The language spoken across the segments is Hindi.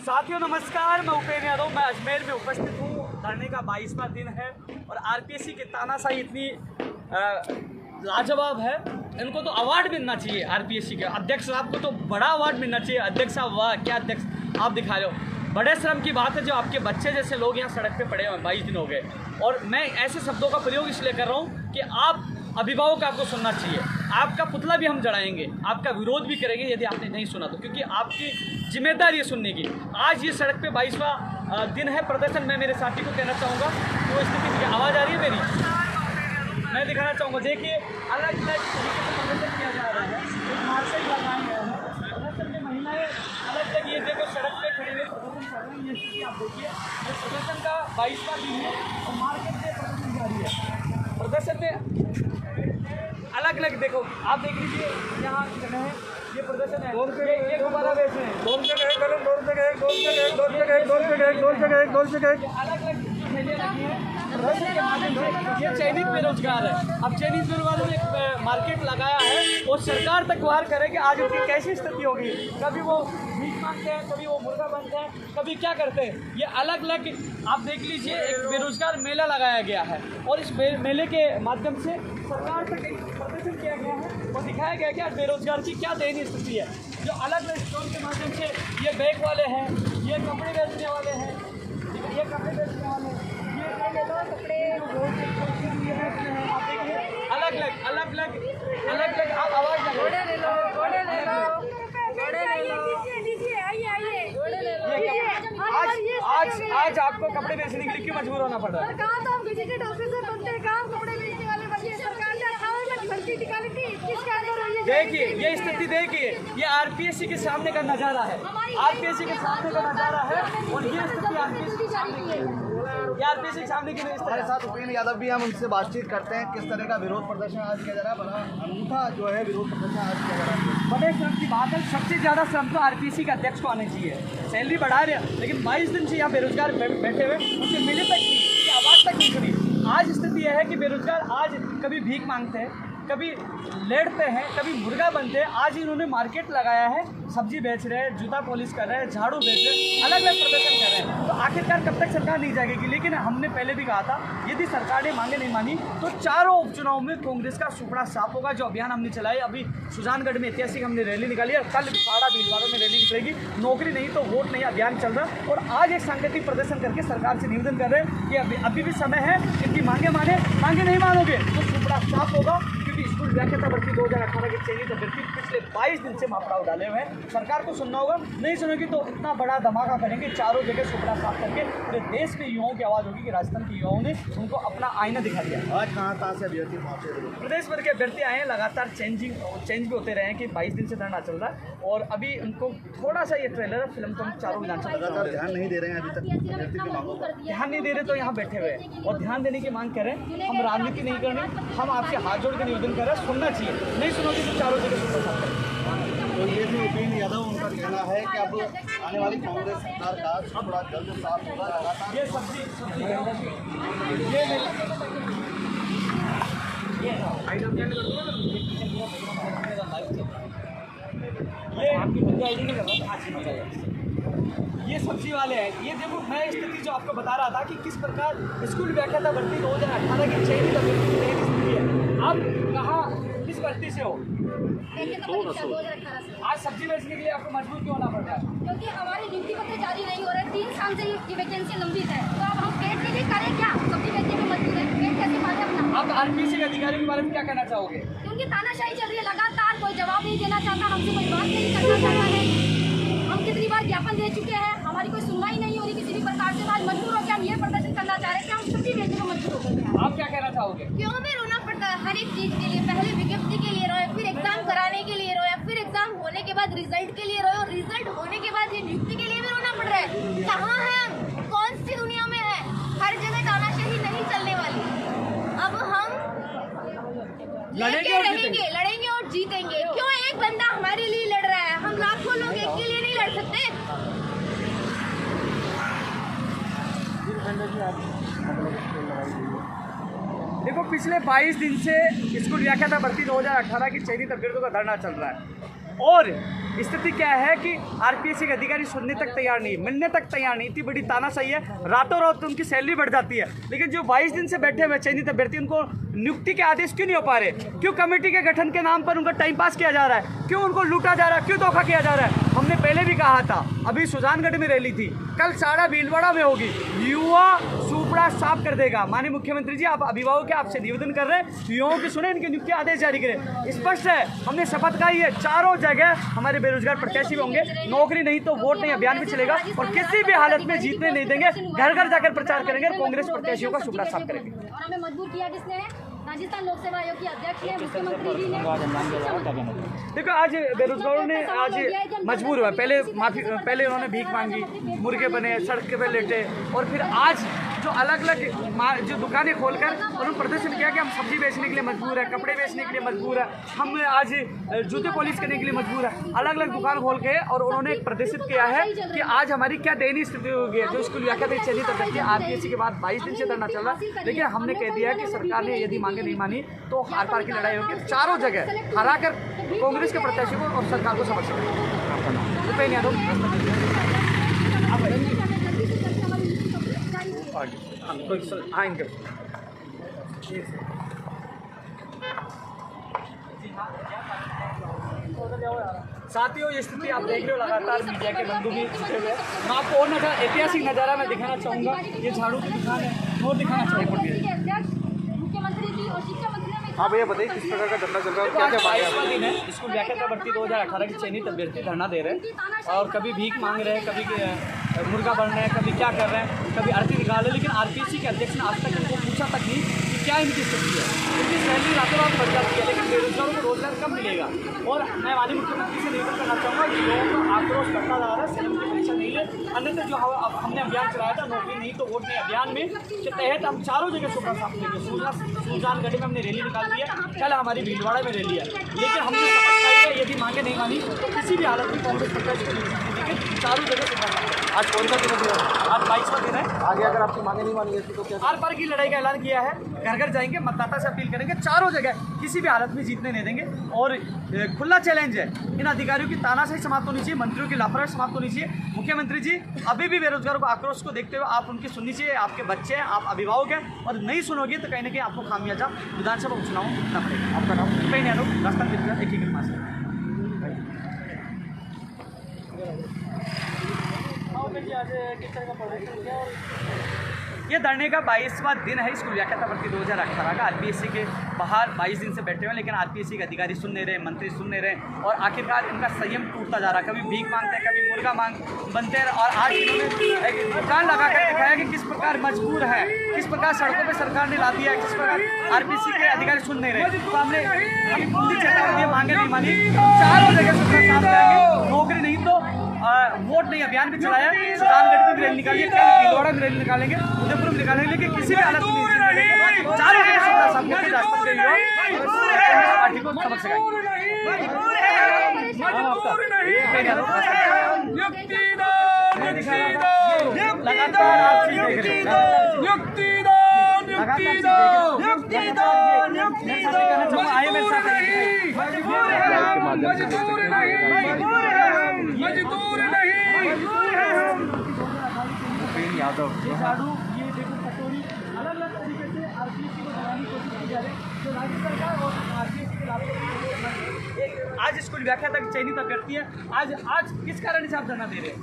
साथियों नमस्कार, मैं उपेंद्र यादव। मैं अजमेर में उपस्थित हूँ। धरने का 22वां दिन है और आरपीएससी की तानाशाही इतनी लाजवाब है। इनको तो अवार्ड मिलना चाहिए। आरपीएससी के अध्यक्ष साहब को तो बड़ा अवार्ड मिलना चाहिए। अध्यक्ष साहब, वाह क्या अध्यक्ष आप दिखा रहे हो। बड़े शर्म की बात है जो आपके बच्चे जैसे लोग यहाँ सड़क पे पड़े हुए हैं। 22 दिन हो गए और मैं ऐसे शब्दों का प्रयोग इसलिए कर रहा हूँ कि आप अभिभावक आपको सुनना चाहिए। आपका पुतला भी हम जड़ाएंगे, आपका विरोध भी करेंगे यदि आपने नहीं सुना तो, क्योंकि आपकी जिम्मेदारी है सुनने की। आज ये सड़क पे 22वां दिन है प्रदर्शन। मैं मेरे साथी को कहना चाहूँगा तो स्थिति की आवाज़ आ रही है मेरी, मैं दिखाना चाहूँगा। देखिए अलग अलग तरीके से प्रदर्शन किया जा रहा है। एक मार्शल लगाए गए हैं प्रदर्शन में, महिलाएं अलग अलग ये देखो सड़क पे खड़े हुए प्रदर्शन कर रहे हैं। ये स्थिति आप देखिए, ये प्रदर्शन का 22वां दिन है और मार्केट में प्रदर्शन जारी है। प्रदर्शन में अलग अलग देखो, आप देख लीजिए यहाँ जगह है, ये प्रदर्शन है। ये गुब्बारा बेच रहे हैं, अलग अलग ठेलियाँ लगी हैं प्रदर्शन के माध्यम से। ये चयनित बेरोजगार है। अब चयनित बेरोजगारों ने एक मार्केट लगाया है और सरकार तक गुहार करे कि आज उनकी कैसी स्थिति होगी। कभी वो भीख मांगते हैं, कभी वो मुर्गा बनते हैं, कभी क्या करते हैं। ये अलग अलग आप देख लीजिए, एक बेरोजगार मेला लगाया गया है और इस मेले के माध्यम से सरकार तक एक प्रदर्शन किया गया है और दिखाया गया कि आज बेरोजगार की क्या दयनीय स्थिति है। जो अलग अलग स्टॉल के माध्यम से ये बैग वाले हैं, ये कपड़े बेचने वाले हैं, ये कपड़े बेचने वाले हैं, ये कपड़े अलग अलग आप आवाज़ आज आपको कपड़े बेचने के लिए क्यों मजबूर होना पड़ रहा है? देखिए ये स्थिति देखिए, ये आरपीएससी के सामने का नज़ारा है। आरपीएससी के सामने का नज़ारा है और ये स्थिति आरपीएससी के सामने की है। आरपीएससी के सामने की हमारे साथ उपेंद्र यादव भी, हम उनसे बातचीत करते हैं किस तरह का विरोध प्रदर्शन आज किया जा रहा है। बड़ा अनूठा जो है विरोध प्रदर्शन आज किया जा रहा है। बड़े श्रम की बात है, सबसे ज़्यादा श्रम तो आरपीएससी के अध्यक्ष को आने चाहिए। सैलरी बढ़ा रहे हैं लेकिन 22 दिन से यहाँ बेरोजगार बैठे हुए, उनसे मिले तक नहीं, आवाज़ तक नहीं सुनी। आज स्थिति यह है कि बेरोजगार आज कभी भीख मांगते हैं, कभी लेटते हैं, कभी मुर्गा बनते हैं। आज इन्होंने मार्केट लगाया है, सब्जी बेच रहे हैं, जूता पॉलिश कर रहे हैं, झाड़ू बेच रहे हैं, अलग अलग प्रदर्शन कर रहे हैं। तो आखिरकार कब तक सरकार नहीं जाएगी? लेकिन हमने पहले भी कहा था यदि सरकार ने मांगे नहीं मानी तो चारों उपचुनाव में कांग्रेस का सुपड़ा साफ होगा। जो अभियान हमने चलाए, अभी सुजानगढ़ में ऐतिहासिक हमने रैली निकाली है, कल साड़ा भीलवाड़ा में रैली निकलेगी। नौकरी नहीं तो वोट नहीं अभियान चल रहा है और आज एक सांकेतिक प्रदर्शन करके सरकार से निवेदन कर रहे हैं कि अभी भी समय है, इनकी मांगे नहीं मानोगे तो सुपड़ा साफ होगा। स्कूल व्याख्याता भर्ती 2018 की चयनित अभ्यर्थी पिछले 22 दिन से मापड़ाव डाले हुए हैं। सरकार को सुनना होगा, नहीं सुनेगी तो इतना बड़ा धमाका करेंगे, चारों जगह सुपड़ा साफ करके पूरे देश के युवाओं की आवाज़ होगी कि राजस्थान के युवाओं ने उनको अपना आईना दिखा दिया। आज कहाँ से अभ्यर्थी पहुँचे? प्रदेश भर के अभ्यर्थी आए हैं, लगातार चेंज भी होते रहे हैं कि 22 दिन से धरना चल रहा है और अभी उनको थोड़ा सा ये ट्रेलर है फिल्म तो हम चारों विधानसभा ध्यान नहीं दे रहे हैं, अभी तक ध्यान नहीं दे रहे तो यहाँ बैठे हुए हैं और ध्यान देने की मांग करें। हम राजनीति नहीं करनी, हम आपके हाथ जोड़ के निवेदन कर रहे हैं, सुनना चाहिए। नहीं सुनोगे तो चारों जगह सुपर साफ करें। तो ये भी उपेंद्र यादव उनका कहना है कि अब आने वाली कांग्रेस सरकार का सुपड़ा जल्द साफ होगा। ये सब्जी ये सब्जी वाले हैं। ये देखो मैं स्थिति जो आपको बता रहा था कि किस प्रकार स्कूल व्याख्याता भर्ती 2018 की चयनित अभ्यर्थी की स्थिति है। आप कहाँ किस भर्ती से हो? आज सब्जी बेचने के लिए आपको मजबूर क्यों होना पड़ रहा है? क्योंकि हमारी नियुक्ति पत्र जारी नहीं हो रहा है। 3 साल से ये वैकेंसी लंबित है, तो अब हम पेट के लिए करें क्या? सब्जी बेचने में मजबूर है, पेट कैसे पाले अपना? आप आरपीएससी के अधिकारी के बारे में क्या कहना चाहोगे? क्योंकि तानाशाही चल रही है लगातार, कोई जवाब नहीं देना चाहता, हमसे कोई बात नहीं करना चाहता है। हम कितनी बार ज्ञापन दे चुके हैं, हमारी कोई सुनवाई नहीं हो रही किसी भी प्रकार से। आज मजबूर होकर हम ये प्रदर्शन करना चाह रहे हैं कि हम सब्जी बेचने में मजबूर हो गए। आप क्या कहना चाहोगे? क्यों हमें रोना पड़ता है हर एक चीज के लिए? पहले विज्ञप्ति के लिए रोए, फिर एग्जाम कराने के लिए रोए, फिर एग्जाम होने के बाद रिजल्ट के लिए रोए और रिजल्ट होने के बाद ये नियुक्ति के लिए भी रोना पड़ रहा है। कहाँ है हम? कौन सी दुनिया में है? हर जगह तानाशाही नहीं चलने वाली। अब हम लड़ेंगे और जीतेंगे। क्यों एक बंदा हमारे लिए लड़ रहा है? हम लाखों लोग एक के लिए नहीं लड़ सकते? देखो पिछले 22 दिन से स्कूल व्याख्याता भर्ती 2018 की चयनित अभ्यर्थियों का धरना चल रहा है। और स्थिति क्या है कि आरपीएससी के अधिकारी सुनने तक तैयार नहीं, मिलने तक तैयार नहीं। इतनी बड़ी तानाशाही है, रातों रात उनकी सैलरी बढ़ जाती है, लेकिन जो 22 दिन से बैठे हुए चयनित अभ्यर्थी उनको नियुक्ति के आदेश क्यों नहीं हो पा रहे? क्यों कमेटी के गठन के नाम पर उनका टाइम पास किया जा रहा है? क्यों उनको लूटा जा रहा है? क्यों धोखा किया जा रहा है? हमने पहले भी कहा था, अभी सुजानगढ़ में रैली थी, कल साड़ा भीलवाड़ा में होगी। युवा सुपड़ा साफ कर देगा। माननीय मुख्यमंत्री जी, आप अभिभावक के आपसे निवेदन कर रहे हैं, युवाओं की सुने, इनके नियुक्ति आदेश जारी करें। स्पष्ट है, हमने शपथ खाई है, चारों जगह हमारे बेरोजगार प्रत्याशी होंगे, नौकरी नहीं तो वोट नहीं अभियान में चलेगा और किसी भी हालत में जीतने नहीं देंगे। घर घर जाकर प्रचार करेंगे, कांग्रेस प्रत्याशियों का सुपड़ा साफ करेंगे। और हमें मजबूर किया किसने है? राजस्थान लोक सेवा आयोग की अध्यक्ष है, मुख्यमंत्री जी ने। देखो, आज बेरोजगारों ने आज मजबूर हुआ। पहले उन्होंने भीख मांगी, मुर्गे बने, सड़क पे लेटे, और फिर आज जो अलग अलग जो दुकानें खोलकर उन्होंने प्रदर्शन किया कि हम सब्जी बेचने के लिए मजबूर है, कपड़े बेचने के लिए मजबूर है, हम आज जूते पॉलिश करने के लिए मजबूर है। अलग अलग दुकान खोल के और उन्होंने एक प्रदर्शित किया है कि आज हमारी क्या दयनीय स्थिति हो गई है। जो स्कूल व्याख्या तक चली तब तक आरपीएससी के बाद 22 दिन से धरना चल रहा है, लेकिन हमने कह दिया कि सरकार ने यदि मांगे नहीं मानी तो हार पार की लड़ाई होगी। चारों जगह हराकर कांग्रेस के प्रत्याशी को और सरकार को समर्थन आएंगे। साथियों, ये स्थिति आप देख रहे हो, लगातार मीडिया के बंधु भी जुटे हुए। मैं आपको और ऐतिहासिक नज़ारा मैं दिखाना चाहूँगा। ये झाड़ू की दुकान है, वो दिखाना चाहूँगा। मुख्यमंत्री जी और शिक्षा मंत्री ने हाँ भैया बताइए, किस प्रकार का धरना चल रहा है, क्या क्या मांगे? 22वां दिन है, स्कूल व्याख्या भर्ती 2018 के चयनित अभ्यर्थी धरना दे रहे हैं और कभी भीख मांग रहे हैं, कभी मुर्गा बन रहे हैं, कभी क्या कर रहे हैं, कभी अर्थी निकाल रहे हैं। लेकिन आरपीएससी के अध्यक्ष ने आज तक इनको पूछा तक नहीं कि क्या इनकी स्थिति है। इनकी सैलरी रातों रात बढ़ जाती है, लेकिन बेरोजगारों को रोजगार कब मिलेगा? और मैं माननीय मुख्यमंत्री से निवेदन करना चाहूँगा कि लोगों का आक्रोश बढ़ता जा रहा है, सैलरी की परीक्षा नहीं ले। अन्यथा जो हमने अभियान चलाया था, नौकरी नहीं तो वोट नहीं अभियान में के तहत हम चारों जगह सुपड़ा साफ करेंगे। सुजानगढ़ में हमने रैली निकाल दी है, कल हमारी भीलवाड़ा में रैली है, लेकिन हमने शपथ खाई है, यदि मांगे नहीं मानी तो किसी भी हालत में कांग्रेस प्रत्याशी को नहीं सकती। लेकिन चारों जगह सुपड़ा साफ करेंगे। आज कौन सा दिवस है? आज 22वां दिन है। आगे अगर आपकी मांगे नहीं मानी जाती तो क्या? आर पार की लड़ाई का ऐलान किया है, घर घर जाएंगे, मतदाता से अपील करेंगे, चारों जगह किसी भी हालत में जीतने नहीं देंगे। और खुला चैलेंज है, इन अधिकारियों की तानाशाही समाप्त होनी चाहिए, मंत्रियों की लापरवाही समाप्त होनी चाहिए। मुख्यमंत्री जी, अभी भी बेरोजगारों को आक्रोश को देखते हुए आप उनकी सुननी चाहिए। आपके बच्चे हैं, आप अभिभावक हैं, और नहीं सुनोगे तो कहीं ना कहीं आपको खामियाजा विधानसभा उपचुनाव करना पड़ेगा। आपका नाम? कहीं नहीं, राजस्थान विद्यालय एकीकृत मास्टर। ये धरने का 22वां दिन है। स्कूल व्याख्या भर्ती 2018 का आरपीएससी के बाहर 22 दिन से बैठे हुए हैं, लेकिन आरपीएससी के अधिकारी सुन नहीं रहे, मंत्री सुन नहीं रहे, और आखिरकार इनका संयम टूटता जा रहा है। कभी भीख मांगते हैं, कभी मुर्गा बनते हैं, और आज इन्होंने एक दुकान लगा कर दिखाया कि किस प्रकार मजबूर है, किस प्रकार सड़कों पर सरकार ने ला दिया है, किस प्रकार आरपीएससी के अधिकारी सुन नहीं रहे। तो हमने पूरी चेतावनी मांगे नहीं मानी, चारों जगह सुपड़ा साफ करेंगे, नौकरी नहीं तो वोट नहीं अभियान भी चलाया। सुजानगढ़ में रैली निकाली, कल भीलवाड़ा में रैली निकालेंगे, उदयपुर में निकालेंगे, लेकिन किसी भी हालत में चारों जगह सुपड़ा साफ करके राजस्थान के युवा पार्टी को सबक सिखाएंगे। लगातार आप चीज देख रहे यादव झाड़ू, ये देखो कटोरी, अलग अलग तरीके से आरपीएससी को बनाने की कोशिश की जा रही है। तो राज्य सरकार और आरपीएससी के लाभ आज स्कूल व्याख्या तक चयनित अभ्यर्थी है। आज किस कारण से आप धरना दे रहे हैं?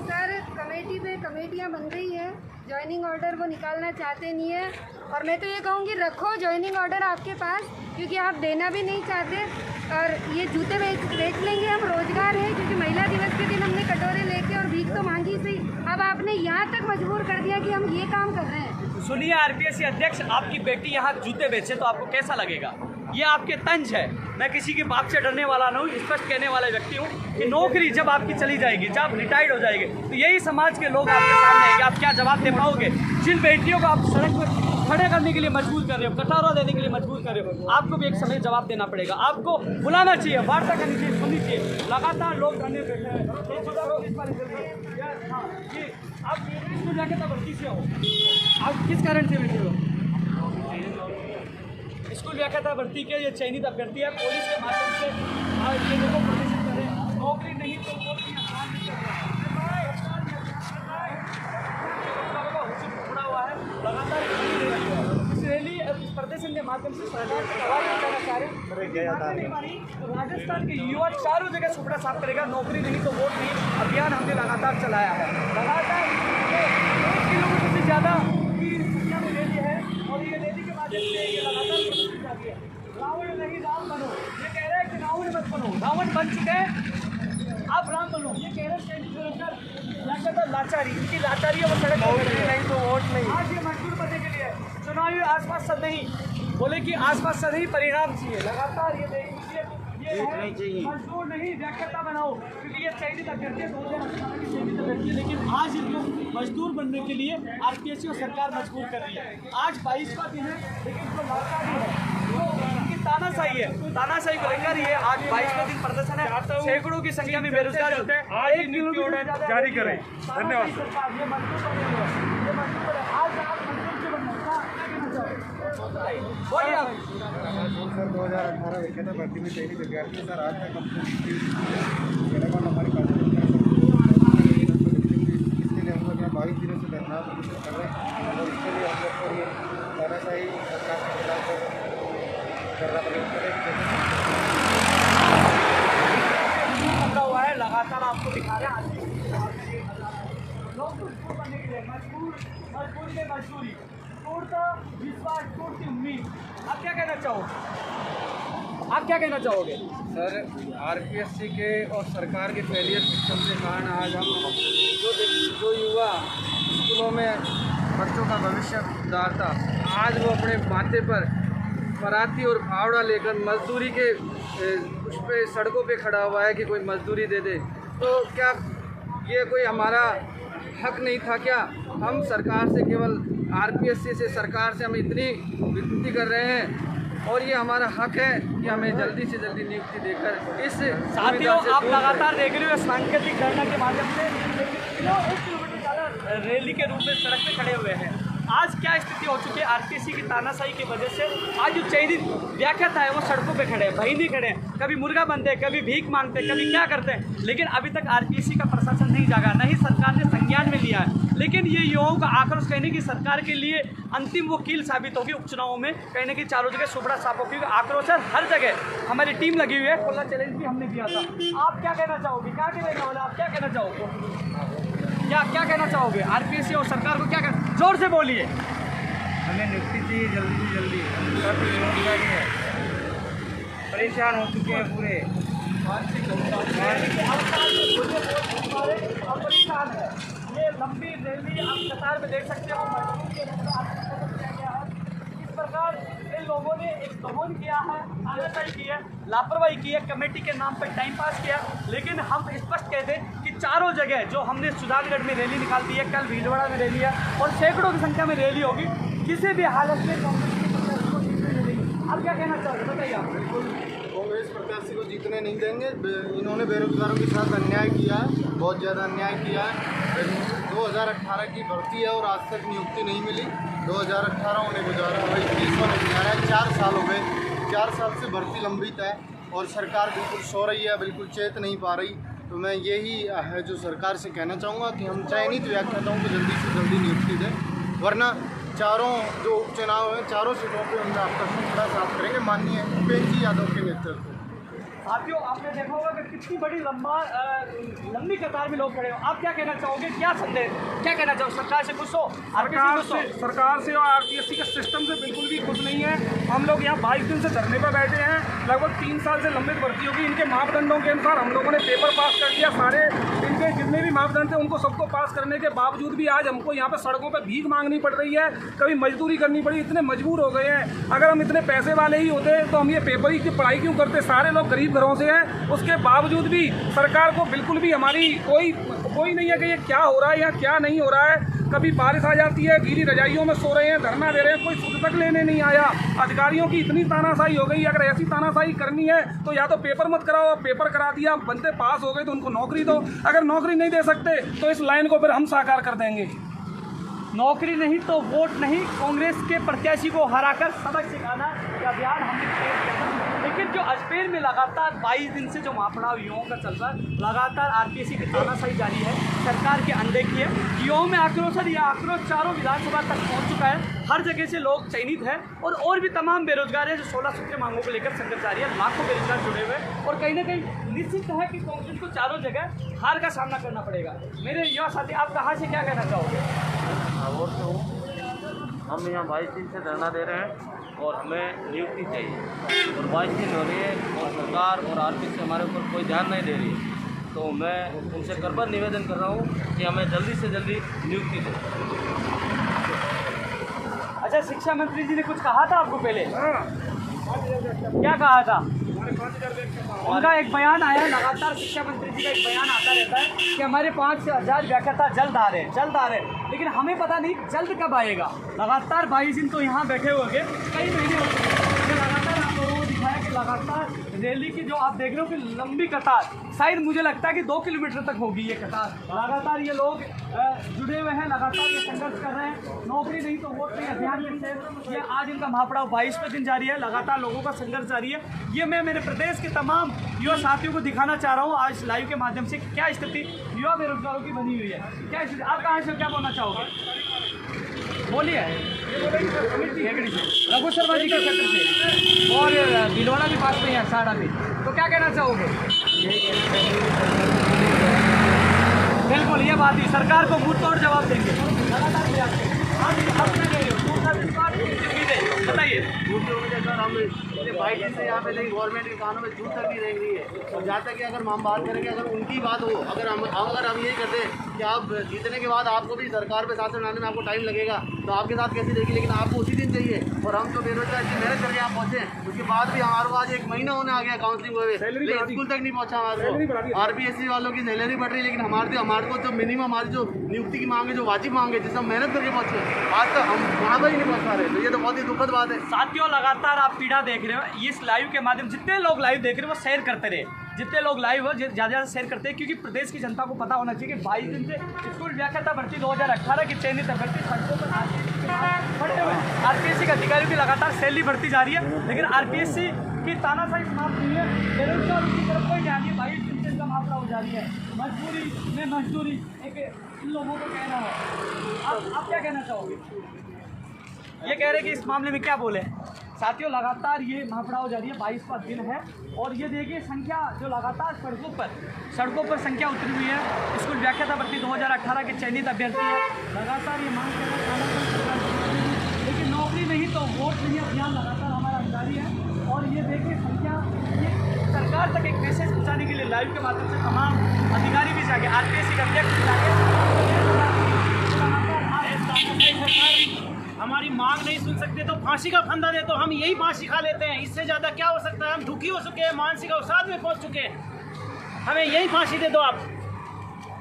सर, कमेटी पे कमेटियाँ बन गई है, ज्वाइनिंग ऑर्डर वो निकालना चाहते नहीं है, और मैं तो ये कहूँगी रखो ज्वाइनिंग ऑर्डर आपके पास, क्योंकि आप देना भी नहीं चाहते। और ये जूते बेच लेंगे हम, रोजगार है, क्योंकि महिला दिवस के दिन हमने कटोरे लेके और भीख तो मांगी सही, अब आपने यहाँ तक मजबूर कर दिया कि हम ये काम कर रहे हैं। सुनिए आरपीएससी अध्यक्ष, आपकी बेटी यहाँ जूते बेचे तो आपको कैसा लगेगा? ये आपके तंज है। मैं किसी के बाप से डरने वाला नहीं हूँ, स्पष्ट कहने वाला व्यक्ति हूँ कि नौकरी जब आपकी चली जाएगी, जब आप रिटायर्ड हो जाएंगे, तो यही समाज के लोग आपके सामने हैं कि आप क्या जवाब दे पाओगे। जिन बेटियों को आप सड़क पर खड़े करने के लिए मजबूर कर रहे हो, कटोरा देने के लिए मजबूर कर रहे हो, आपको भी एक समय जवाब देना पड़ेगा। आपको बुलाना चाहिए, वार्ता करनी चाहिए, सुननी चाहिए। लगातार लोग धरने बैठे हैं। आप स्कूल जाके तब भर्ती से हो, आप किस कारण से बैठे हो? स्कूल व्याख्या भर्ती के ये चयनित अभ्यर्थी है, पुलिस के माध्यम से राजस्थान के युवा चारों जगह सुपड़ा साफ करेगा, नौकरी नहीं तो वोट नहीं अभियान हमने लगातार चलाया है। लगातार 1 किलोमीटर से ज़्यादा की संख्या में रैली है और ये रैली के माध्यम से ये लगातार प्रदर्शन जारी है। रावण नहीं राम बनो, ये कह रहे हैं कि रावण मत बनो, रावण बन चुके हैं, आप राम बनो, ये कह रहे हैं। लाचारी, इनकी लाचारी है, वो सड़क नहीं तो वोट नहीं। आज ये मजबूर बनने के लिए चुनावी आसपास सद नहीं बोले कि आसपास सद ही परिणाम चाहिए। लगातार ये देखिए, ये मजबूर नहीं व्याख्याता बनाओ, क्योंकि ये चाहिए था करके 2018 की चाहिए था करके, लेकिन आज इनको मजदूर बनने के लिए आरपीएससी और सरकार मजबूर कर रही है। आज 22वां दिन है, लेकिन जो लाचारी है इनकी तानाशाही है, तानाशाही को लेकर ये आज 22वां दिन प्रदर्शन है। सैकड़ों की संख्या में बेरोजगार होते हैं, आज नियुक्ति ऑर्डर जारी करें। धन्यवाद। ये मजदूर बने हुए हैं, ये मजदूर है। आज आप मजदूर क्यों बनना बोलिए आप। सर 2018 विज्ञान भर्ती में चयनित विद्यार्थी सर आज तक हमारी इसके लिए हम लोग यहाँ 22 दिनों से धरना कर रहे हैं और इसके लिए हम लोग को ये तानाशाही सरकार के खिलाफ करना पकड़ा हुआ है। लगातार आपको दिखा रहे हैं लोग बनने के लिए मजबूरी में मजदूरी, टूटता विश्वास, टूटती उम्मीद। आप क्या कहना चाहोगे? आप क्या कहना चाहोगे? सर आरपीएससी के और सरकार के फेलियर सिस्टम के कारण आज हम जो युवा स्कूलों में बच्चों का भविष्य सुधारता, आज वो अपने माथे पर पराती और फावड़ा लेकर मजदूरी के उस पे सड़कों पे खड़ा हुआ है कि कोई मजदूरी दे दे। तो क्या ये कोई हमारा हक नहीं था क्या? हम सरकार से केवल आरपीएससी से सरकार से हम इतनी विनती कर रहे हैं और ये हमारा हक है कि हमें जल्दी से जल्दी नियुक्ति देकर इस साथियों आप लगातार देख रहे हो सांकेतिक धरना के माध्यम से 1 किलोमीटर ज़्यादा रैली के रूप में सड़क पे खड़े हुए हैं। आज क्या स्थिति हो चुकी है आरपीएससी की तानाशाही की वजह से? आज जो चयनित व्याख्याता है वो सड़कों पे खड़े हैं, भाई नहीं खड़े हैं, कभी मुर्गा बनते हैं, कभी भीख मांगते हैं, कभी क्या करते हैं, लेकिन अभी तक आरपीएससी का प्रशासन नहीं जागा, नहीं सरकार ने संज्ञान में लिया है। लेकिन ये युवाओं का आक्रोश कहने की सरकार के लिए अंतिम वकील साबित होगी उपचुनावों में, कहने की चारों जगह सुपड़ा साफ होगी। आक्रोश है हर जगह, हमारी टीम लगी हुई है, खुला चैलेंज भी हमने दिया था। आप क्या कहना चाहोगे? क्या कहना वाला आप क्या कहना चाहोगे? क्या कहना चाहोगे? आरपीएससी और सरकार को क्या कहना, जोर से बोलिए। हमें नियुक्ति चाहिए जल्दी से जल्दी, सब बेरोजगारी है, परेशान हो चुके हैं पूरे। परेशान है, ये लंबी रैली आप कतार में देख सकते हो। इस प्रकार इन लोगों ने एक दमन किया है, तानाशाही की है, लापरवाही की है, कमेटी के नाम पर टाइम पास किया। लेकिन हम स्पष्ट कहते हैं कि चारों जगह जो हमने सुजानगढ़ में रैली निकाल दी है, कल भीलवाड़ा में रैली है और सैकड़ों की संख्या में रैली होगी, किसी भी हालत में कांग्रेस की प्रत्याशी को जीतने नहीं देंगे। आप क्या कहना चाहोगे? बताइए आप। कांग्रेस प्रत्याशी को जीतने नहीं देंगे। इन्होंने बेरोजगारों के साथ अन्याय किया है, बहुत ज़्यादा अन्याय किया है। 2018 की भर्ती है और आज तक नियुक्ति नहीं मिली। 2018 होने गुजारा, वही 20वां होने जा रहा है, 4 साल हो गए। 4 साल से भर्ती लंबित है और सरकार बिल्कुल सो रही है, बिल्कुल चेत नहीं पा रही। तो मैं यही है जो सरकार से कहना चाहूँगा कि हम चयनित व्याख्याताओं को जल्दी से जल्दी नियुक्ति दें, वरना चारों जो उपचुनाव हैं चारों सीटों पे हम आपका सुपड़ा साफ करेंगे माननीय उपेंद्र यादव के नेतृत्व में। साथियों आपने देखा होगा कि कितनी बड़ी लंबी कतार में लोग खड़े हो। आप क्या कहना चाहोगे? क्या संदेश, क्या कहना चाहोगे? सरकार से खुश हो? सरकार से और आरपीएससी के सिस्टम से बिल्कुल भी खुश नहीं है। हम लोग यहाँ 22 दिन से धरने पर बैठे हैं, लगभग 3 साल से लंबित भर्ती होगी। इनके मापदंडों के अनुसार हम लोगों ने पेपर पास कर दिया, सारे इनके जितने भी मापदंड थे उनको सबको पास करने के बावजूद भी आज हमको यहाँ पे सड़कों पर भीख मांगनी पड़ रही है, कभी मजदूरी करनी पड़ी। इतने मजबूर हो गए हैं। अगर हम इतने पैसे वाले ही होते तो हम ये पेपर की पढ़ाई क्यों करते? सारे लोग गरीब घरों से हैं, उसके बावजूद भी सरकार को बिल्कुल भी हमारी कोई नहीं है कि ये क्या हो रहा है या क्या नहीं हो रहा है। कभी बारिश आ जाती है, गीली रजाइयों में सो रहे हैं, धरना दे रहे हैं, कोई सुध तक लेने नहीं आया। अधिकारियों की इतनी तानाशाही हो गई। अगर ऐसी तानाशाही करनी है तो या तो पेपर मत कराओ, पेपर करा दिया, बंदे पास हो गए तो उनको नौकरी दो। अगर नौकरी नहीं दे सकते तो इस लाइन को फिर हम साकार कर देंगे। नौकरी नहीं तो वोट नहीं, कांग्रेस के प्रत्याशी को हराकर सबक सिखाना का अभियान हमने लेकिन जो अजमेर में लगातार 22 दिन से जो महापड़ाव युवाओं का चल रहा है, लगातार आरपीएससी की तानाशाही जारी है, सरकार की अनदेखी है, युवाओं में आक्रोश है। यह आक्रोश चारों विधानसभा तक पहुंच चुका है। हर जगह से लोग चयनित हैं और भी तमाम बेरोजगार हैं जो 16 सूत्रीय मांगों को लेकर संघर्ष जारी है। लाखों बेरोजगार जुड़े हुए हैं और कहीं ना कहीं निश्चित है कि कांग्रेस को चारों जगह हार का सामना करना पड़ेगा। मेरे युवा साथी, आप कहाँ से क्या कहना चाहोगे? हम यहाँ 22 दिन से धरना दे रहे हैं और हमें नियुक्ति चाहिए और 22 दिन हो रही है और सरकार और आरपीएससी हमारे ऊपर कोई ध्यान नहीं दे रही है। तो मैं उनसे करबद्ध निवेदन कर रहा हूँ कि हमें जल्दी से जल्दी नियुक्ति दें। अच्छा, शिक्षा मंत्री जी ने कुछ कहा था आपको पहले? क्या कहा था? उनका एक बयान आया, लगातार शिक्षा मंत्री जी का एक बयान आता रहता है कि हमारे 5000 व्याख्याता जल्द आ रहे हैं, लेकिन हमें पता नहीं जल्द कब आएगा। लगातार 22 दिन तो यहाँ बैठे हुए कई महीने हो गए। लगातार आप लोगों को दिखाया कि लगातार रैली की जो आप देख रहे हो कि लंबी कतार, शायद मुझे लगता है कि 2 किलोमीटर तक होगी ये कतार। लगातार ये लोग जुड़े हुए हैं, लगातार ये संघर्ष कर रहे हैं। नौकरी नहीं तो वोट नहीं अभियान में से ये आज इनका महापड़ाव 22वें दिन जारी है। लगातार लोगों का संघर्ष जारी है। ये मैं मेरे प्रदेश के तमाम युवा साथियों को दिखाना चाह रहा हूँ आज लाइव के माध्यम से क्या स्थिति युवा बेरोजगारों की बनी हुई है। क्या स्थिति, आप कहाँ से क्या बोलना चाहोगे? बोलिए। रघु शर्मा जी के क्षेत्र से और भिलवाड़ा के पास में है साड़ा में, तो क्या कहना चाहोगे? बिल्कुल ये बात ही, सरकार को मुंह तोड़ जवाब देंगे। बताइए। सर हम 22 दिन से यहाँ पे लेकिन गवर्नमेंट के कानों में झूठ तक नहीं देख रही है। और जहाँ तक कि अगर हम बात करेंगे, अगर उनकी बात हो, अगर हम यही करते हैं कि आप जीतने के बाद आपको भी सरकार पे शासन बनाने में आपको टाइम लगेगा, तो आपके साथ कैसे देगी, लेकिन आपको उसी दिन चाहिए। और हम तो बेरोजगार इतनी मेहनत करके यहाँ पहुँचे, उसके बाद भी हमारे को आज 1 महीना होने आ गया काउंसलिंग हुए, लेकिन स्कूल तक नहीं पहुँचा हमारे को। आरपीएससी वालों की सैलरी बढ़ रही है, लेकिन हमारे को जो मिनिमम हमारी जो नियुक्ति की मांग है, जो वाजिब मांग है, जिससे हम मेहनत करके पहुँचे, आज तक हम वहाँ पर ही नहीं पहुँच पा रहे। तो ये तो बहुत ही दुखद बात है। साथियों, लगातार आप पीड़ा देख रहे हो। इस लाइव के माध्यम जितने लोग लाइव देख रहे हो वो शेयर करते रहे, जितने लोग लाइव हो ज़्यादा शेयर करते हैं, क्योंकि प्रदेश की जनता को पता होना चाहिए कि 22 दिन से स्कूल व्याख्याता भर्ती 2018 की चयनित अभ्यर्थी सड़कों पर खड़े हुए। आरपीएससी के अधिकारियों की लगातार सैलरी बढ़ती जा रही है, लेकिन आरपीएससी की तानाशाही समाप्त हुई है। बेरोजगार की तरफ कोई ध्यान नहीं। 22 दिन से इनका मामला हो जारी है। मजदूरी एक इन लोगों को कहना है। आप क्या कहना चाहोगे? ये कह रहे हैं कि इस मामले में क्या बोले? साथियों, लगातार ये महापड़ाव जारी है, 22वां दिन है और ये देखिए संख्या जो लगातार सड़कों पर संख्या उतरी हुई है। स्कूल व्याख्याता भर्ती 2018 के चयनित अभ्यर्थी है। लगातार ये मांग कर रहे हैं, लेकिन नौकरी नहीं तो वोट नहीं अभियान लगातार हमारा जारी है। और ये देखिए संख्या, ये सरकार तक एक मैसेज पहुँचाने के लिए लाइव के माध्यम से तमाम अधिकारी भी जाके, आरपीएससी का अध्यक्ष भी जाके हमारी मांग नहीं सुन सकते तो फांसी का फंदा दे, तो हम यही फांसी खा लेते हैं। इससे ज़्यादा क्या हो सकता है? हम दुखी हो चुके हैं, मानसिक अवसाद में पहुंच चुके हैं। हमें यही फांसी दे दो। आप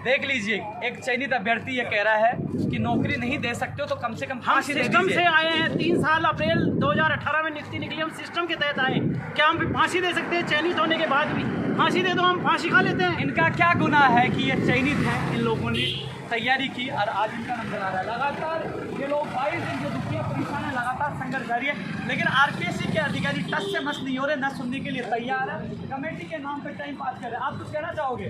देख लीजिए, एक चयनित अभ्यर्थी ये कह रहा है कि नौकरी नहीं दे सकते हो तो कम से कम फांसी दे दीजिए। सिस्टम से आए हैं, 3 साल अप्रैल 2018 में नियुक्ति निकली, हम सिस्टम के तहत आए। क्या हम फांसी दे सकते हैं? चयनित होने के बाद भी फांसी दे दो, हम फांसी खा लेते हैं। इनका क्या गुनाह है कि ये चयनित है? इन लोगों ने तैयारी की और आज इनका नंबर आ रहा है। लगातार ये लोग 22 दिन से दुखिया परेशान है, लगातार संघर्ष जारी है, लेकिन आरपीएससी के अधिकारी टस से मस नहीं हो रहे, न सुनने के लिए तैयार है। कमेटी के नाम पे टाइम पास कर रहे हैं। आप कुछ कहना चाहोगे?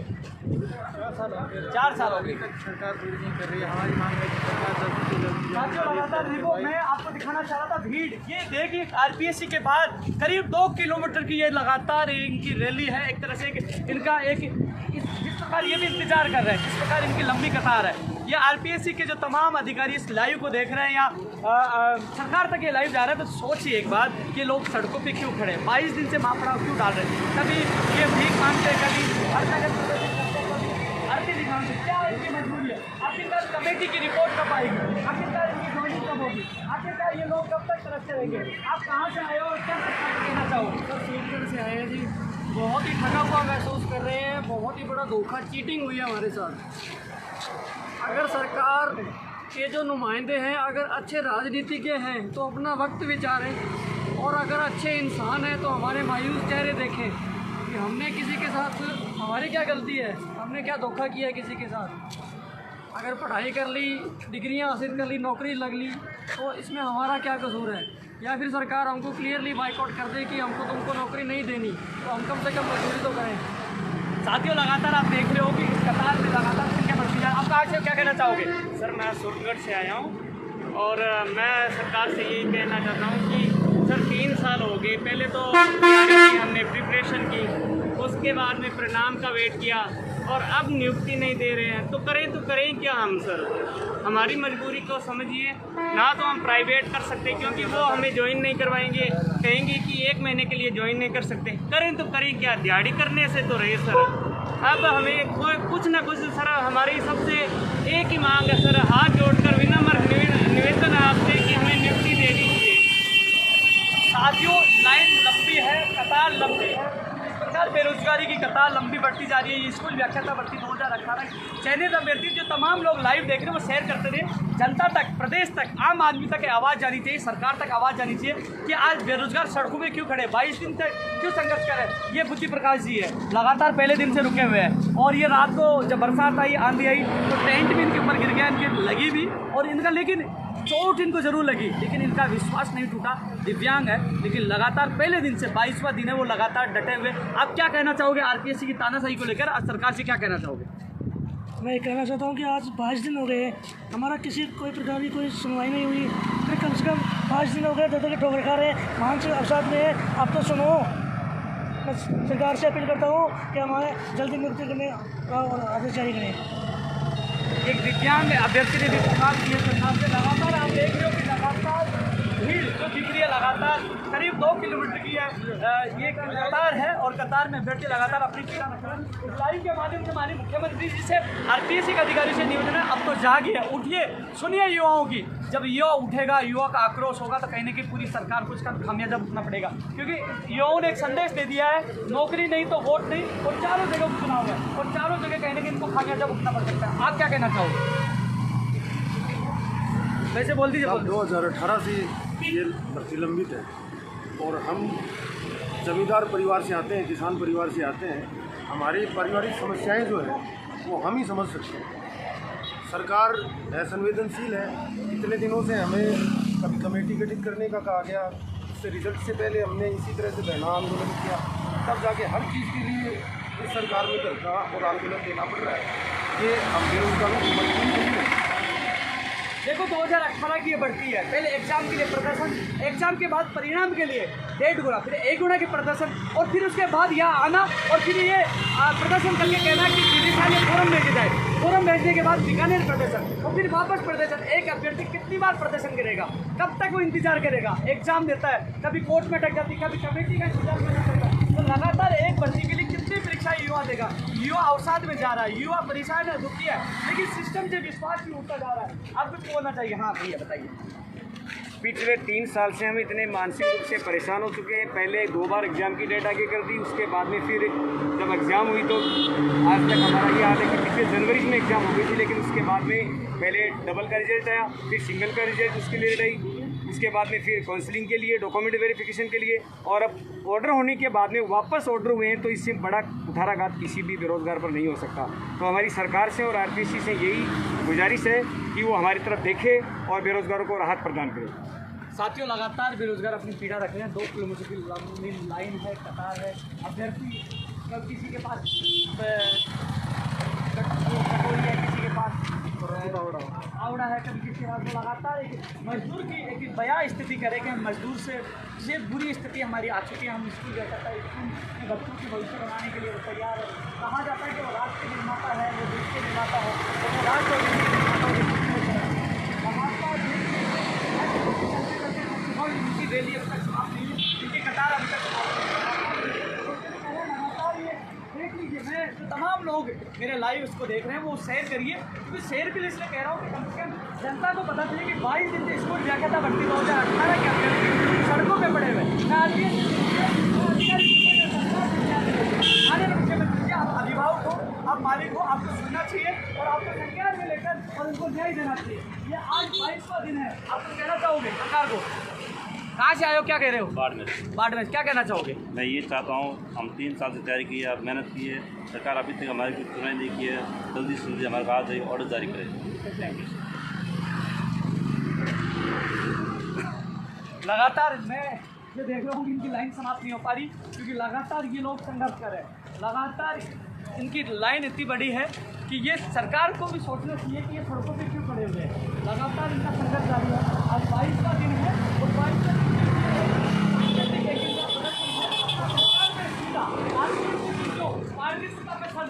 4 साल हो गए सरकार पूरी नहीं कर रही है। हमारी मांग है कि सरकार जल्दी से जल्दी साथियों, लगातार देखो, मैं आपको दिखाना चाह रहा था भीड़। ये देखिए, आरपीएससी के बाद करीब 2 किलोमीटर की ये लगातार इनकी रैली है। एक तरह से इनका जिस प्रकार ये भी इंतजार कर रहे हैं, जिस प्रकार इनकी लंबी कतार है। ये आरपीएससी के जो तमाम अधिकारी इस लाइव को देख रहे हैं या सरकार तक ये लाइव जा रहा है, तो सोचिए एक बात कि लोग सड़कों पे क्यों खड़े हैं, 22 दिन से महापड़ाव क्यों डाल रहे हैं। कभी ये भीख मांगते हैं, कभी हर जगह आरती दिखाते, क्या इनकी मजबूरी है? आखिरकार कमेटी की रिपोर्ट कब आएगी? आखिरकार इनकी ज्वाइनिंग कब होगी? आखिरकार ये लोग कब तक तरक्की रहेंगे? आप कहाँ से आए हो और क्या कहना चाहोगे? सर, सीकर से आए हैं जी। बहुत ही ठगा हुआ महसूस कर रहे हैं। बहुत ही बड़ा धोखा, चीटिंग हुई है हमारे साथ। अगर सरकार के जो नुमाइंदे हैं, अगर अच्छे राजनीतिज्ञ हैं तो अपना वक्त विचारें, और अगर अच्छे इंसान हैं तो हमारे मायूस चेहरे देखें कि हमने किसी के साथ, हमारी क्या गलती है, हमने क्या धोखा किया है किसी के साथ। अगर पढ़ाई कर ली, डिग्रियां हासिल कर ली, नौकरी लग ली, तो इसमें हमारा क्या कसूर है? या फिर सरकार हमको क्लियरली बाइकआउट कर दे कि हमको तुमको नौकरी नहीं देनी, तो हम कम से कम मजदूरी तो करें। साथियों, लगातार आप देख रहे हो कि इस कतार में लगातार संख्या बढ़ती जा रही है। आप कहाँ से क्या कहना चाहोगे? सर, मैं सूरतगढ़ से आया हूँ और मैं सरकार से यही कहना चाहता हूँ कि सर 3 साल हो गए, पहले तो हमने प्रिपरेशन की, उसके बाद में परिणाम का वेट किया और अब नियुक्ति नहीं दे रहे हैं, तो करें क्या हम सर? हमारी मजबूरी को समझिए। ना तो हम प्राइवेट कर सकते क्योंकि वो हमें ज्वाइन नहीं करवाएंगे, कहेंगे कि 1 महीने के लिए ज्वाइन नहीं कर सकते। करें क्या? दिहाड़ी करने से तो रहे सर। अब हमें कुछ ना कुछ सर, हमारी सबसे एक ही मांग है सर, हाथ जोड़कर विनम्र निवेदन है आपसे कि हमें नियुक्ति दे दीजिए। साथियों, लाइन लंबी है, कतार लंबी है। इस प्रकार बेरोजगारी की कतार लंबी बढ़ती जा रही है। ये स्कूल व्याख्याता भर्ती 2018 चयनित अभ्यर्थी जो तमाम लोग लाइव देख रहे हैं वो शेयर करते रहे। जनता तक, प्रदेश तक, आम आदमी तक आवाज़ जानी चाहिए, सरकार तक आवाज़ जानी चाहिए कि आज बेरोजगार सड़कों में क्यों खड़े, 22 दिन तक क्यों संघर्ष कर रहे हैं। ये बुद्धि प्रकाश जी है, लगातार पहले दिन से रुके हुए हैं और ये रात को जब बरसात आई, आंधी आई तो टेंट भी इनके ऊपर गिर गया, इनकी लगी भी और इनका, लेकिन चोट इनको जरूर लगी, लेकिन इनका विश्वास नहीं टूटा। दिव्यांग है लेकिन लगातार पहले दिन से 22वां दिन है वो लगातार डटे हुए। आप क्या कहना चाहोगे आरपीएससी की तानाशाही को लेकर? आज सरकार से क्या कहना चाहोगे? मैं ये कहना चाहता हूँ कि आज 22 दिन हो गए, हमारा कोई प्रकार की कोई सुनवाई नहीं हुई। फिर कम से कम 5 दिन हो गए, दो के ठोकर खा रहे हैं, मानसिक अवसाद में है। अब तो सुनो, मैं सरकार से अपील करता हूँ कि हमारे जल्दी नियुक्ति करने और आदेश जारी करें। एक दिव्यांग अभ्यर्थी ने भी सवाल किए सरकार से। लगातार आप देख रहे हो कि लगातार भीड़ जो दिख रही है, लगातार करीब 2 किलोमीटर की है ये कतार है और कतार में अभ्यर्थी लगातार अपनी पीड़ा रख रहे हैं। इस लाइव के माध्यम से माननीय मुख्यमंत्री जी से, आरपीएससी के अधिकारी से निवेदन है, अब तो जागिए, उठिए, सुनिए युवाओं की। जब युवा उठेगा, युवा का आक्रोश होगा तो कहीं ना कहीं पूरी सरकार को इसका खामियाजा भुगतना पड़ेगा, क्योंकि युवाओं ने एक संदेश दे दिया है, नौकरी नहीं तो वोट नहीं, और चारों जगह चुनाव है और चारों जगह कहीं ना कहीं इनको खामियाजा भुगतना पड़ सकता है। आप क्या कहना चाहोगे? वैसे बोल दीजिए। 2018 से ये भर्ती लंबित है और हम जमींदार परिवार से आते हैं, किसान परिवार से आते हैं। हमारी पारिवारिक समस्याएं जो है वो हम ही समझ सकते हैं। सरकार असंवेदनशील है। इतने दिनों से हमें कभी कमेटी गठित करने का कहा गया, उससे रिजल्ट से पहले हमने इसी तरह से धरना आंदोलन किया, तब जाके हर चीज़ के लिए इस सरकार में धरना और आंदोलन देना पड़ रहा है। ये हम बेरोजगारों को मजबूर नहीं है। देखो 2018 की ये बढ़ती है, पहले एग्जाम के लिए प्रदर्शन, एग्जाम के बाद परिणाम के लिए 1.5 गुना, फिर 1 गुना के प्रदर्शन और फिर उसके बाद यहाँ आना और फिर ये प्रदर्शन करके कहना कि विदिशा में फॉर्म भेजे जाए, फॉर्म भेजने के बाद बीकानेर प्रदर्शन और फिर वापस प्रदर्शन। एक अभ्यर्थी कितनी बार प्रदर्शन करेगा? कब तक वो इंतजार करेगा? एग्जाम देता है, कभी कोर्ट में अटक जाती है, कभी कमेटी का इंतजार करना पड़ता है। तो लगातार एक भर्ती के लिए कितनी परीक्षाएं युवा देगा? युवा अवसाद में जा रहा है, युवा परेशान है, दुखी है, लेकिन सिस्टम से विश्वास भी उठता जा रहा है। अब कुछ बोलना चाहिए? हाँ भैया बताइए। पिछले 3 साल से हम इतने मानसिक रूप से परेशान हो चुके हैं। पहले 2 बार एग्ज़ाम की डेट आगे कर दी, उसके बाद में फिर जब एग्ज़ाम हुई तो आज तक हमारा ये हाल है कि पिछले जनवरी में एग्ज़ाम हो गई थी, लेकिन उसके बाद में पहले डबल का रिजल्ट आया, फिर सिंगल का रिजल्ट उसके लिए रही, उसके बाद में फिर काउंसलिंग के लिए, डॉक्यूमेंट वेरिफिकेशन के लिए, और अब ऑर्डर होने के बाद में वापस ऑर्डर हुए हैं। तो इससे बड़ा कुठाराघात किसी भी बेरोजगार पर नहीं हो सकता। तो हमारी सरकार से और आरपीएससी से यही गुजारिश है कि वो हमारी तरफ देखे और बेरोजगारों को राहत प्रदान करे। साथियों, लगातार बेरोजगार अपनी पीड़ा रख रहे हैं। 2 किलोमीटर की लंबी लाइन है, कतार है, अभ्यर्थी कब किसी के पास कटोरी है, किसी के पास आवड़ा है, कभी किसी के पास। लगातार एक मजदूर की एक बया स्थिति करे कि मजदूर से ये बुरी स्थिति हमारी आ चुकी है। हम स्कूल जा सकते हैं, स्कूल में बच्चों की भविष्य बनाने के लिए तैयार है। कहा जाता है कि वो राष्ट्र के निर्माता है, वो देश के निर्माता है, वो राष्ट्र उनकी रैली अब तक समाप्त नहीं हुई, इनकी कतार अभी तक देख लीजिए। मैं जो तमाम लोग मेरे लाइव उसको देख रहे हैं वो शेयर करिए, तो शेयर के लिए इसलिए कह रहा हूँ कि कम से कम जनता को पता चले कि 22 दिन से स्कूल व्याख्याता भर्ती 2018 के अभ्यर्थी सड़कों पे पड़े हुए। आने में मुख्यमंत्री, आप अभिभावक हो, आप मालिक हो, आपको सुनना चाहिए और आपको संज्ञान में लेकर और उनको न्याय देना चाहिए। ये आज 22वां दिन है, आप तो कहना चाहोगे सरकार को? कहाँ से आए हो, क्या कह रहे हो? बाड़मेर। क्या कहना चाहोगे? मैं ये चाहता हूँ, हम 3 साल से तैयारी की है, मेहनत की है, सरकार अभी तक हमारी कुछ सुनाई नहीं की है। जल्दी से जल्दी हमारे पास ऑर्डर जारी करें। लगातार मैं ये देख रहा हूँ कि इनकी लाइन समाप्त नहीं हो पा रही, क्योंकि लगातार ये लोग संघर्ष कर रहे हैं। लगातार इनकी लाइन इतनी बड़ी है कि ये सरकार को भी सोचना चाहिए कि ये सड़कों पे क्यों खड़े हुए हैं। लगातार इनका संघर्ष जारी है। आज 22 का दिन है और 22 का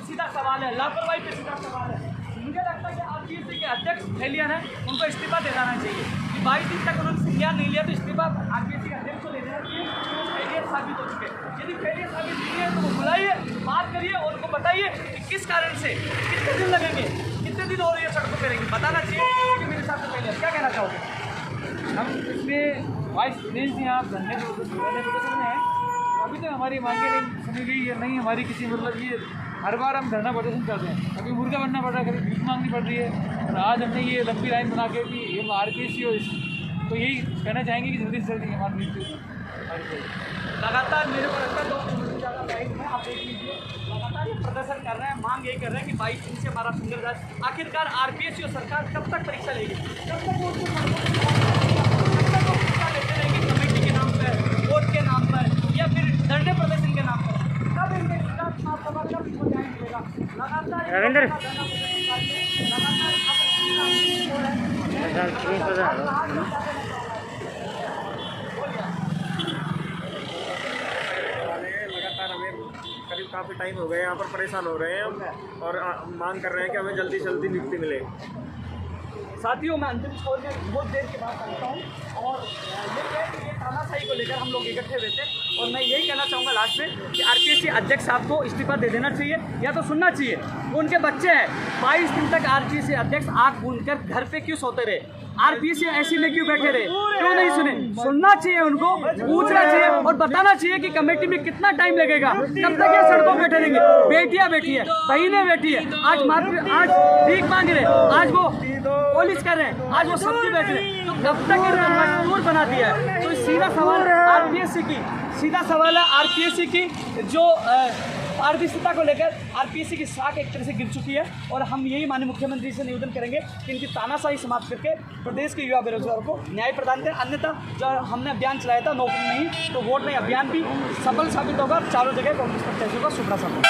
सीधा सवाल है, लापरवाही पे सीधा सवाल है। मुझे लगता है कि आरपीएससी के अध्यक्ष फेलियर हैं, उनको इस्तीफा दे देना चाहिए। कि 22 दिन तक उन्होंने संज्ञान नहीं लिया तो इस्तीफा आरपीएससी के अध्यक्ष को ले देना चाहिए। वो फेलियर साबित हो चुके हैं। यदि फेलियर साबित नहीं है तो वो बुलाइए, बात करिए और उनको बताइए कि किस कारण से, कितने दिन लगेंगे, कितने दिन और ये सड़कों पर रहेंगे, बताना चाहिए। क्योंकि मेरे हिसाब से फेलियर। क्या कहना चाहोगे? हम इसमें वाइस प्रेसिडेंट हैं, आप धरने प्रदर्शन में हैं, अभी तक हमारी मांगे नहीं सुनी गई है। नहीं हमारी किसी मतलब ये हर बार हम धरना प्रदर्शन करते हैं, कभी मुर्गा बनना पड़ रहा है, कभी भीख मांगनी पड़ रही है। और आज हमने ये लंबी लाइन बना के कि ये आरपीएससी हो, तो यही कहना चाहेंगे कि जल्दी से जल्दी हमारी मृत्यु लगातार मेरे को लगता है 2 किलोमीटर से ज़्यादा लाइन है, आप देख लीजिए। लगातार ये प्रदर्शन कर रहे हैं, मांग यही कर रहे हैं कि 22 दिन से हमारा संघर्ष। आखिरकार आरपीएससी और सरकार कब तक परीक्षा लेगी? कब तक वो परीक्षा लेते रहेंगे कमेटी के नाम पर, वोट के नाम पर, या फिर धरने प्रदर्शन के नाम पर? कब इनके कब इनको न्याय मिलेगा? लगातार हमें करीब काफ़ी टाइम हो गया यहाँ पर परेशान हो रहे हैं और मांग कर रहे हैं कि हमें जल्दी से जल्दी नियुक्ति मिले। साथियों, मैं अंतिम छोर में बहुत देर के बाद आता हूँ और ये तानाशाही को लेकर हम लोग इकट्ठे हुए थे और मैं यही कहना चाहूँगा लास्ट में कि आरपीएससी अध्यक्ष साहब को इस्तीफा दे देना चाहिए या तो सुनना चाहिए। उनके बच्चे हैं, 22 दिन तक आरपीएससी अध्यक्ष आँख मूंदकर घर पे क्यों सोते रहे? आरपीएससी ऐसी में क्यों बैठे रहे? क्यों नहीं सुने? सुनना चाहिए उनको, पूछना चाहिए और बताना चाहिए कि कमेटी में कितना टाइम लगेगा, कब तक ये सड़कों बैठे रहेंगे। बेटियाँ बैठी है, बहनें बैठी है, आज भीख मांग रहे, आज वो पुलिस कर रहे हैं, आज वो सब्जी बेच रहे हैं, तो कब तक इन्होंने मजबूर बना दिया है। तो सीधा सवाल आरपीएससी की, सीधा सवाल है आरपीएससी की जो पारदर्शिता को लेकर आरपीएससी की साख एक तरह से गिर चुकी है और हम यही माननीय मुख्यमंत्री से निवेदन करेंगे कि इनकी तानाशाही समाप्त करके प्रदेश के युवा बेरोजगारों को न्याय प्रदान करें। अन्यथा जो हमने अभियान चलाया था नौकरी नहीं तो वोट नहीं अभियान भी सफल साबित होगा। चारों जगह कांग्रेस प्रत्याशियों का सुपड़ा सफल।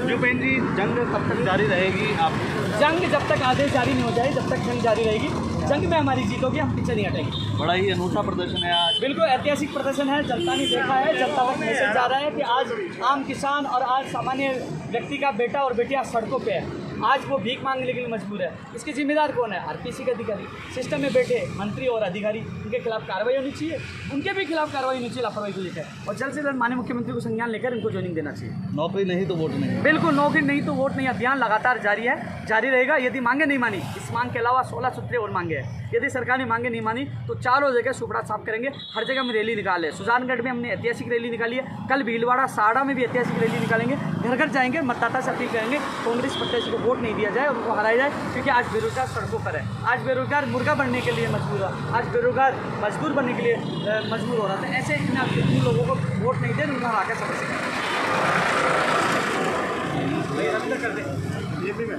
युपेन जी, जंग कब तक जारी रहेगी? आप जंग जब तक आदेश जारी नहीं हो जाए जब तक जंग जारी रहेगी। जंग में हमारी जीत होगी, हम पीछे नहीं हटेंगे। बड़ा ही अनूठा प्रदर्शन है आज। बिल्कुल ऐतिहासिक प्रदर्शन है। जनता ने देखा है, जनता तक मैसेज जा रहा है कि आज आम किसान और आज सामान्य व्यक्ति का बेटा और बेटियां सड़कों पे है। आज वो भीख मांगने के लिए मजबूर है। इसके जिम्मेदार कौन है? आरपीएससी के अधिकारी, सिस्टम में बैठे मंत्री और अधिकारी। उनके खिलाफ कार्रवाई होनी चाहिए, उनके भी खिलाफ कार्रवाई होनी चाहिए लापरवाही को लेकर और जल्द से जल्द माननीय मुख्यमंत्री को संज्ञान लेकर इनको ज्वाइनिंग देना चाहिए। नौकरी नहीं तो वोट नहीं। बिल्कुल, नौकरी नहीं तो वोट नहीं अभियान लगातार जारी है, जारी रहेगा। यदि मांगे नहीं मानी, इस मांग के अलावा 16 सूत्रीय और मांगे हैं। यदि सरकार ने मांगे नहीं मानी तो चारों जगह सुपड़ा साफ करेंगे। हर जगह में रैली निकाले। सुजानगढ़ में हमने ऐतिहासिक रैली निकाली है, कल भीलवाड़ा साड़ा में भी ऐतिहासिक रैली निकालेंगे। घर घर जाएंगे, मतदाता से अपील करेंगे कांग्रेस प्रत्याशी को वोट नहीं दिया जाए, उनको हराया जाए। क्योंकि आज बेरोजगार सड़कों पर है, आज बेरोजगार मुर्गा बनने के लिए मजबूर है, आज बेरोजगार मजदूर बनने के लिए मजबूर हो रहा था। ऐसे इन लोगों को वोट नहीं दे, उनका हरा के समस्या कर दे। ये भी मैं